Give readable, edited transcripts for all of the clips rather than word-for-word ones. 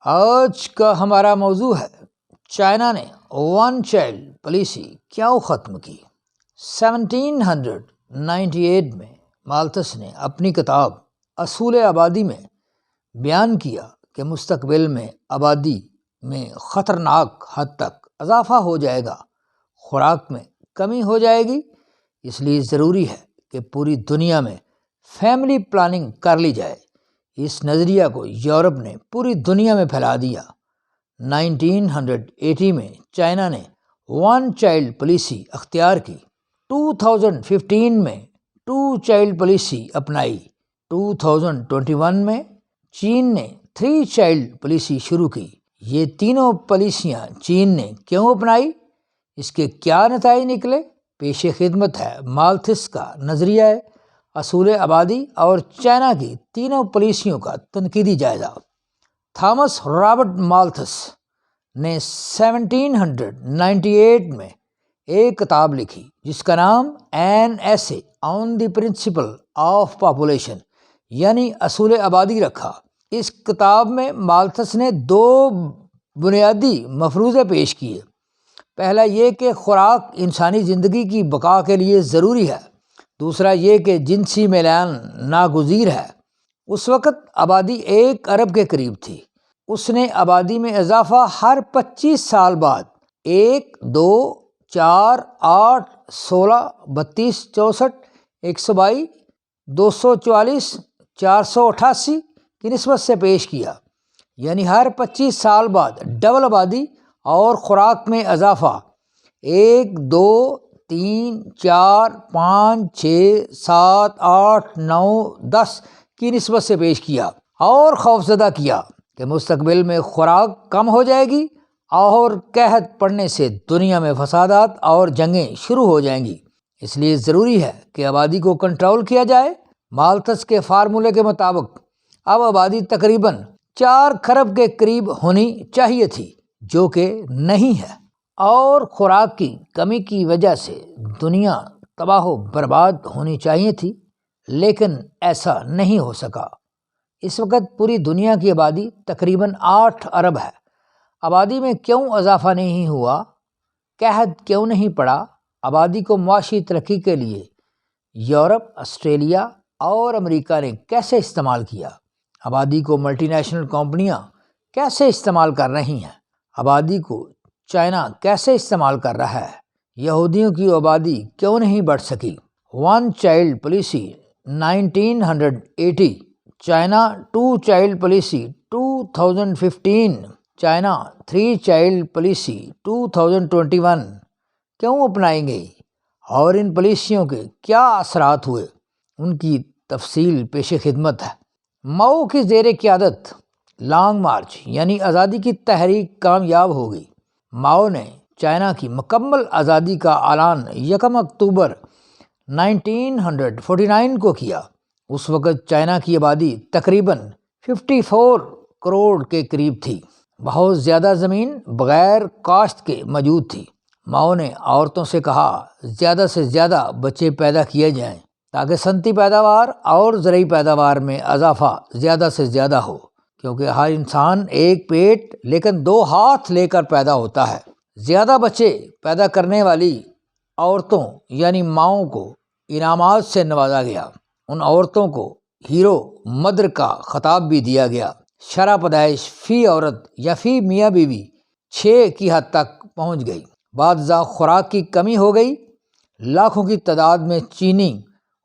آج کا ہمارا موضوع ہے چائنا نے ون چائلڈ پالیسی کیوں ختم کی۔ 1798 میں مالتھس نے اپنی کتاب اصول آبادی میں بیان کیا کہ مستقبل میں آبادی میں خطرناک حد تک اضافہ ہو جائے گا، خوراک میں کمی ہو جائے گی، اس لیے ضروری ہے کہ پوری دنیا میں فیملی پلاننگ کر لی جائے۔ اس نظریہ کو یورپ نے پوری دنیا میں پھیلا دیا۔ 1980 میں چائنا نے ون چائلڈ پالیسی اختیار کی۔ 2015 میں ٹو چائلڈ پالیسی اپنائی۔ 2021 میں چین نے تھری چائلڈ پالیسی شروع کی۔ یہ تینوں پالیسیاں چین نے کیوں اپنائی؟ اس کے کیا نتائج نکلے؟ پیش خدمت ہے مالتھس کا نظریہ اصول آبادی اور چائنا کی تینوں پالیسیوں کا تنقیدی جائزہ۔ تھامس رابرٹ مالتھس نے 1798 میں ایک کتاب لکھی جس کا نام این ایسے آن دی پرنسپل آف پاپولیشن یعنی اصول آبادی رکھا۔ اس کتاب میں مالتھس نے دو بنیادی مفروضے پیش کیے۔ پہلا یہ کہ خوراک انسانی زندگی کی بقا کے لیے ضروری ہے، دوسرا یہ کہ جنسی میلان ناگزیر ہے۔ اس وقت آبادی 1 ارب کے قریب تھی۔ اس نے آبادی میں اضافہ ہر 25 سال بعد 1، 2، 4، 8، 16، 32، 64، 122، 244، 488 کی نسبت سے پیش کیا، یعنی ہر 25 سال بعد ڈبل آبادی اور خوراک میں اضافہ 1، 2، 3، 4، 5، 6، 7، 8، 9، 10 کی نسبت سے پیش کیا اور خوفزدہ کیا کہ مستقبل میں خوراک کم ہو جائے گی اور قحط پڑنے سے دنیا میں فسادات اور جنگیں شروع ہو جائیں گی، اس لیے ضروری ہے کہ آبادی کو کنٹرول کیا جائے۔ مالتھس کے فارمولے کے مطابق اب آبادی تقریباً 4 کھرب کے قریب ہونی چاہیے تھی، جو کہ نہیں ہے، اور خوراک کی کمی کی وجہ سے دنیا تباہ و برباد ہونی چاہیے تھی، لیکن ایسا نہیں ہو سکا۔ اس وقت پوری دنیا کی آبادی تقریباً 8 ارب ہے۔ آبادی میں کیوں اضافہ نہیں ہوا؟ قحط کیوں نہیں پڑا؟ آبادی کو معاشی ترقی کے لیے یورپ، آسٹریلیا اور امریکہ نے کیسے استعمال کیا؟ آبادی کو ملٹی نیشنل کمپنیاں کیسے استعمال کر رہی ہیں؟ آبادی کو چائنا کیسے استعمال کر رہا ہے؟ یہودیوں کی آبادی کیوں نہیں بڑھ سکی؟ One child policy 1980، China two child policy 2015، China three child policy 2021 کیوں اپنائی گئی اور ان پالیسیوں کے کیا اثرات ہوئے؟ ان کی تفصیل پیش خدمت ہے۔ ماؤ کی زیر قیادت لانگ مارچ یعنی آزادی کی تحریک کامیاب ہو گئی۔ ماؤ نے چائنا کی مکمل آزادی کا اعلان 1 اکتوبر 1949 کو کیا۔ اس وقت چائنا کی آبادی تقریباً 54 کروڑ کے قریب تھی۔ بہت زیادہ زمین بغیر کاشت کے موجود تھی۔ ماؤ نے عورتوں سے کہا زیادہ سے زیادہ بچے پیدا کیے جائیں تاکہ صنعتی پیداوار اور زرعی پیداوار میں اضافہ زیادہ سے زیادہ ہو، کیونکہ ہر انسان ایک پیٹ لیکن 2 ہاتھ لے کر پیدا ہوتا ہے۔ زیادہ بچے پیدا کرنے والی عورتوں یعنی ماؤں کو انعامات سے نوازا گیا۔ ان عورتوں کو ہیرو مدر کا خطاب بھی دیا گیا۔ شرح پیدائش فی عورت یا فی میاں بیوی 6 کی حد تک پہنچ گئی۔ بعد ازاں خوراک کی کمی ہو گئی۔ لاکھوں کی تعداد میں چینی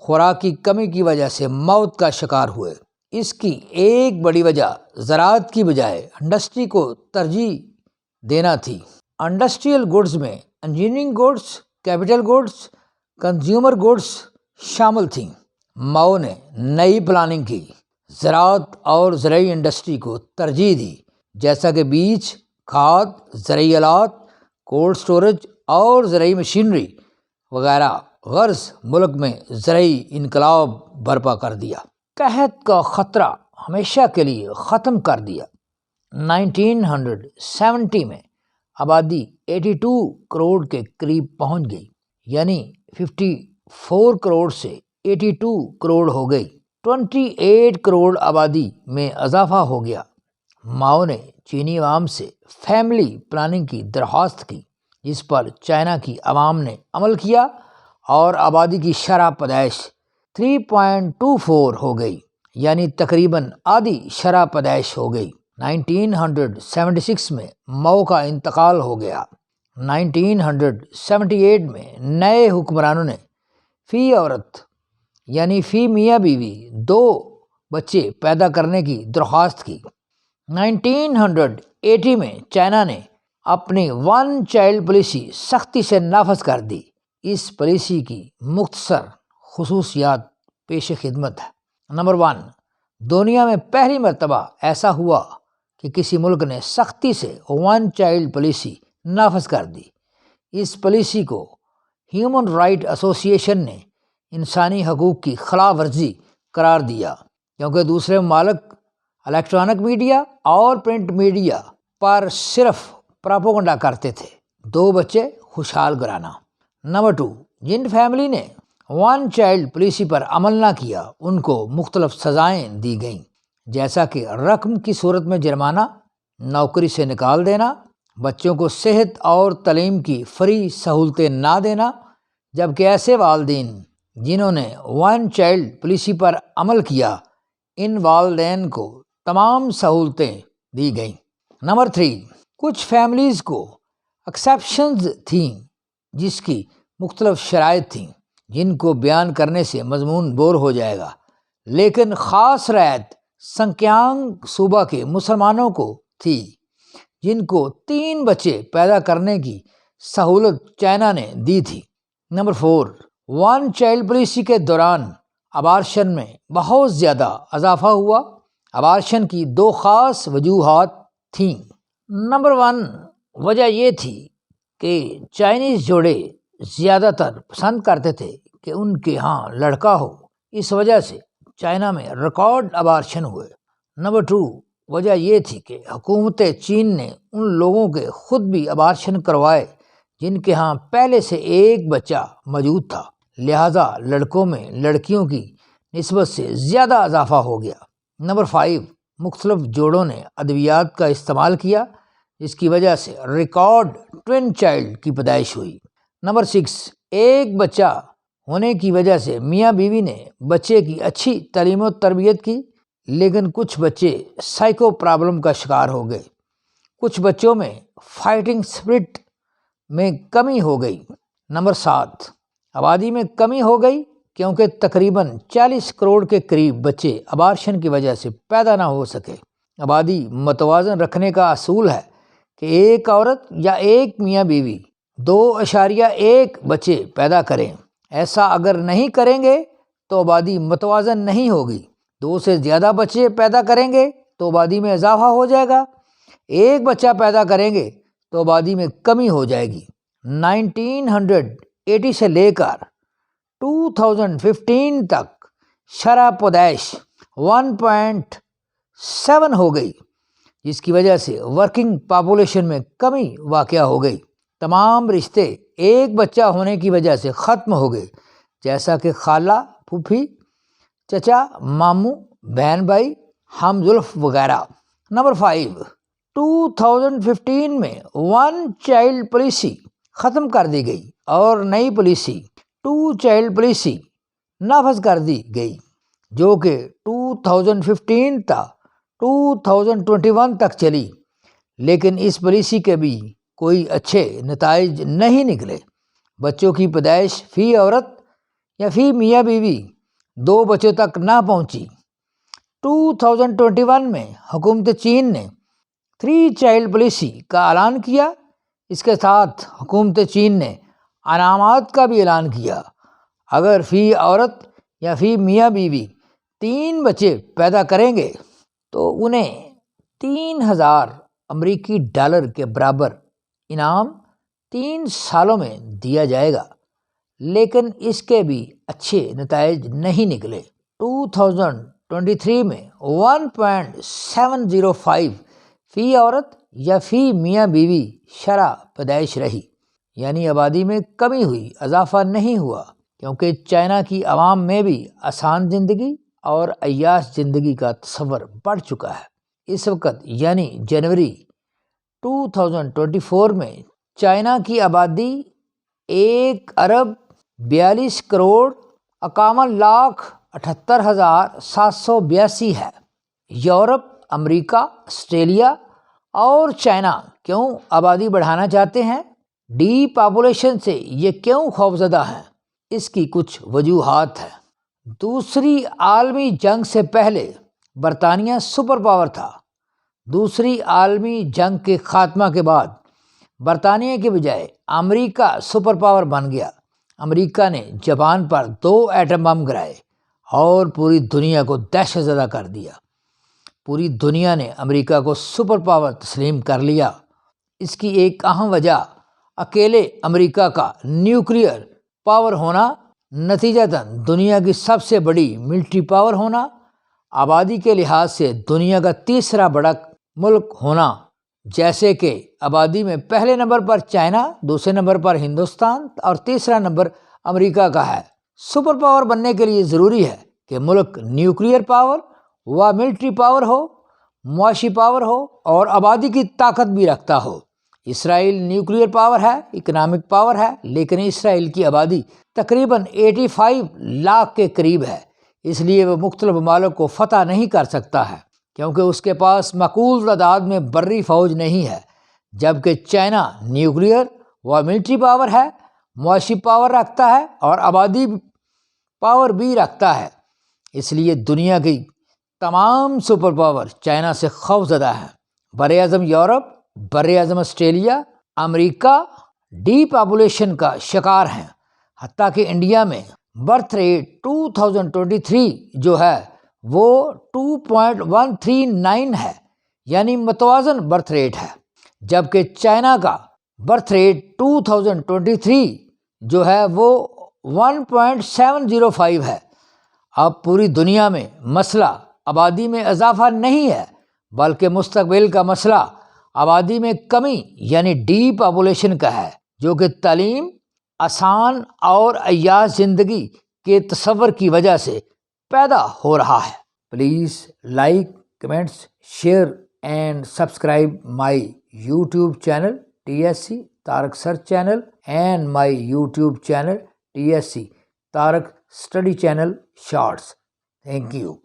خوراک کی کمی کی وجہ سے موت کا شکار ہوئے۔ اس کی ایک بڑی وجہ زراعت کی بجائے انڈسٹری کو ترجیح دینا تھی۔ انڈسٹریل گڈز میں engineering goods, capital goods, consumer goods شامل تھیں۔ ماؤ نے نئی پلاننگ کی، زراعت اور زرعی انڈسٹری کو ترجیح دی، جیسا کہ بیج، کھاد، زرعی آلات، کولڈ سٹوریج اور زرعی مشینری وغیرہ۔ غرض ملک میں زرعی انقلاب برپا کر دیا۔ قحط کا خطرہ ہمیشہ کے لیے ختم کر دیا۔ 1970 میں آبادی 82 کروڑ کے قریب پہنچ گئی، یعنی 54 کروڑ سے 82 کروڑ ہو گئی۔ 28 کروڑ آبادی میں اضافہ ہو گیا۔ ماؤ نے چینی عوام سے فیملی پلاننگ کی درخواست کی، جس پر چائنا کی عوام نے عمل کیا اور آبادی کی شرح پیدائش 3.24 ہو گئی، یعنی تقریباً آدھی شرح پیدائش ہو گئی۔ 1976 میں ماؤ کا انتقال ہو گیا۔ 1978 میں نئے حکمرانوں نے فی عورت یعنی فی میاں بیوی 2 بچے پیدا کرنے کی درخواست کی۔ 1980 میں چائنا نے اپنی 1 چائلڈ پالیسی سختی سے نافذ کر دی۔ اس پالیسی کی مختصر خصوصیات پیش خدمت ہے۔ نمبر 1، دنیا میں پہلی مرتبہ ایسا ہوا کہ کسی ملک نے سختی سے 1 چائلڈ پالیسی نافذ کر دی۔ اس پالیسی کو ہیومن رائٹ ایسوسی ایشن نے انسانی حقوق کی خلاف ورزی قرار دیا، کیونکہ دوسرے ممالک الیکٹرانک میڈیا اور پرنٹ میڈیا پر صرف پراپوگنڈا کرتے تھے۔ 2 بچے خوشحال گھرانہ۔ نمبر 2، جن فیملی نے 1 چائلڈ پالیسی پر عمل نہ کیا ان کو مختلف سزائیں دی گئیں، جیسا کہ رقم کی صورت میں جرمانہ، نوکری سے نکال دینا، بچوں کو صحت اور تعلیم کی فری سہولتیں نہ دینا، جبکہ ایسے والدین جنہوں نے 1 چائلڈ پالیسی پر عمل کیا ان والدین کو تمام سہولتیں دی گئیں۔ نمبر 3، کچھ فیملیز کو ایکسیپشنز تھیں جس کی مختلف شرائط تھیں جن کو بیان کرنے سے مضمون بور ہو جائے گا، لیکن خاص رعایت سنکیانگ صوبہ کے مسلمانوں کو تھی جن کو 3 بچے پیدا کرنے کی سہولت چائنا نے دی تھی۔ نمبر 4، 1 چائلڈ پالیسی کے دوران ابارشن میں بہت زیادہ اضافہ ہوا۔ ابارشن کی 2 خاص وجوہات تھیں۔ نمبر 1، وجہ یہ تھی کہ چائنیز جوڑے زیادہ تر پسند کرتے تھے کہ ان کے ہاں لڑکا ہو، اس وجہ سے چائنا میں ریکارڈ ابارشن ہوئے۔ نمبر 2، وجہ یہ تھی کہ حکومت چین نے ان لوگوں کے خود بھی ابارشن کروائے جن کے ہاں پہلے سے ایک بچہ موجود تھا، لہٰذا لڑکوں میں لڑکیوں کی نسبت سے زیادہ اضافہ ہو گیا۔ نمبر 5، مختلف جوڑوں نے ادویات کا استعمال کیا جس کی وجہ سے ریکارڈ ٹوین چائلڈ کی پیدائش ہوئی۔ نمبر 6، ایک بچہ ہونے کی وجہ سے میاں بیوی نے بچے کی اچھی تعلیم و تربیت کی، لیکن کچھ بچے سائیکو پرابلم کا شکار ہو گئے۔ کچھ بچوں میں فائٹنگ سپرٹ میں کمی ہو گئی۔ نمبر 7، آبادی میں کمی ہو گئی کیونکہ تقریباً 40 کروڑ کے قریب بچے ابارشن کی وجہ سے پیدا نہ ہو سکے۔ آبادی متوازن رکھنے کا اصول ہے کہ ایک عورت یا ایک میاں بیوی 2.1 بچے پیدا کریں۔ ایسا اگر نہیں کریں گے تو آبادی متوازن نہیں ہوگی۔ 2 سے زیادہ بچے پیدا کریں گے تو آبادی میں اضافہ ہو جائے گا۔ 1 بچہ پیدا کریں گے تو آبادی میں کمی ہو جائے گی۔ 1980 سے لے کر 2015 تک شرح پیدائش 1.7 ہو گئی، جس کی وجہ سے ورکنگ پاپولیشن میں کمی واقع ہو گئی۔ تمام رشتے ایک بچہ ہونے کی وجہ سے ختم ہو گئے، جیسا کہ خالہ، پھوپھی، چچا، ماموں، بہن بھائی، ہم زلف وغیرہ۔ نمبر 5، 2015 میں 1 چائلڈ پالیسی ختم کر دی گئی اور نئی پالیسی 2 چائلڈ پالیسی نافذ کر دی گئی، جو کہ 2015 تا 2021 تک چلی، لیکن اس پالیسی کے بھی کوئی اچھے نتائج نہیں نکلے۔ بچوں کی پیدائش فی عورت یا فی میاں بیوی 2 بچوں تک نہ پہنچی۔ 2021 میں حکومت چین نے 3 چائلڈ پالیسی کا اعلان کیا۔ اس کے ساتھ حکومت چین نے انعامات کا بھی اعلان کیا۔ اگر فی عورت یا فی میاں بیوی 3 بچے پیدا کریں گے تو انہیں $3000 کے برابر انعام 3 سالوں میں دیا جائے گا، لیکن اس کے بھی اچھے نتائج نہیں نکلے۔ 2023 میں 1.705 فی عورت یا فی میاں بیوی شرح پیدائش رہی، یعنی آبادی میں کمی ہوئی، اضافہ نہیں ہوا، کیونکہ چائنا کی عوام میں بھی آسان زندگی اور عیاش زندگی کا تصور بڑھ چکا ہے۔ اس وقت یعنی جنوری 2024 میں چائنا کی آبادی 1,42,51,78,782 ہے۔ یورپ، امریکہ، آسٹریلیا اور چائنا کیوں آبادی بڑھانا چاہتے ہیں؟ ڈی پاپولیشن سے یہ کیوں خوفزدہ ہیں؟ اس کی کچھ وجوہات ہیں۔ دوسری عالمی جنگ سے پہلے برطانیہ سپر پاور تھا۔ دوسری عالمی جنگ کے خاتمہ کے بعد برطانیہ کے بجائے امریکہ سپر پاور بن گیا۔ امریکہ نے جاپان پر 2 ایٹم بم گرائے اور پوری دنیا کو دہشت زدہ کر دیا۔ پوری دنیا نے امریکہ کو سپر پاور تسلیم کر لیا۔ اس کی ایک اہم وجہ اکیلے امریکہ کا نیوکلیئر پاور ہونا، نتیجتاً دنیا کی سب سے بڑی ملٹری پاور ہونا، آبادی کے لحاظ سے دنیا کا تیسرا بڑا ملک ہونا، جیسے کہ آبادی میں پہلے نمبر پر چائنا، دوسرے نمبر پر ہندوستان اور تیسرا نمبر امریکہ کا ہے۔ سپر پاور بننے کے لیے ضروری ہے کہ ملک نیوکلیئر پاور و ملٹری پاور ہو، معاشی پاور ہو اور آبادی کی طاقت بھی رکھتا ہو۔ اسرائیل نیوکلیئر پاور ہے، اکنامک پاور ہے، لیکن اسرائیل کی آبادی تقریباً 85 لاکھ کے قریب ہے، اس لیے وہ مختلف ممالک کو فتح نہیں کر سکتا ہے کیونکہ اس کے پاس معقول تعداد میں بری فوج نہیں ہے، جبکہ چائنا نیوکلیئر و ملٹری پاور ہے، معاشی پاور رکھتا ہے اور آبادی پاور بھی رکھتا ہے۔ اس لیے دنیا کی تمام سپر پاور چائنا سے خوف زدہ ہیں۔ براعظم یورپ، براعظم آسٹریلیا، امریکہ ڈی پاپولیشن کا شکار ہیں۔ حتیٰ کہ انڈیا میں برتھ ریٹ 2023 جو ہے وہ 2.139 ہے، یعنی متوازن برتھ ریٹ ہے، جبکہ چائنا کا برتھ ریٹ 2023 جو ہے وہ 1.705 ہے۔ اب پوری دنیا میں مسئلہ آبادی میں اضافہ نہیں ہے، بلکہ مستقبل کا مسئلہ آبادی میں کمی یعنی ڈی پاپولیشن کا ہے، جو کہ تعلیم، آسان اور عیاش زندگی کے تصور کی وجہ سے پیدا ہو رہا ہے۔ Please like, comments, share and subscribe my YouTube channel TSC Tarak Search Channel and my YouTube channel TSC Tarak Study Channel Shorts. Thank you.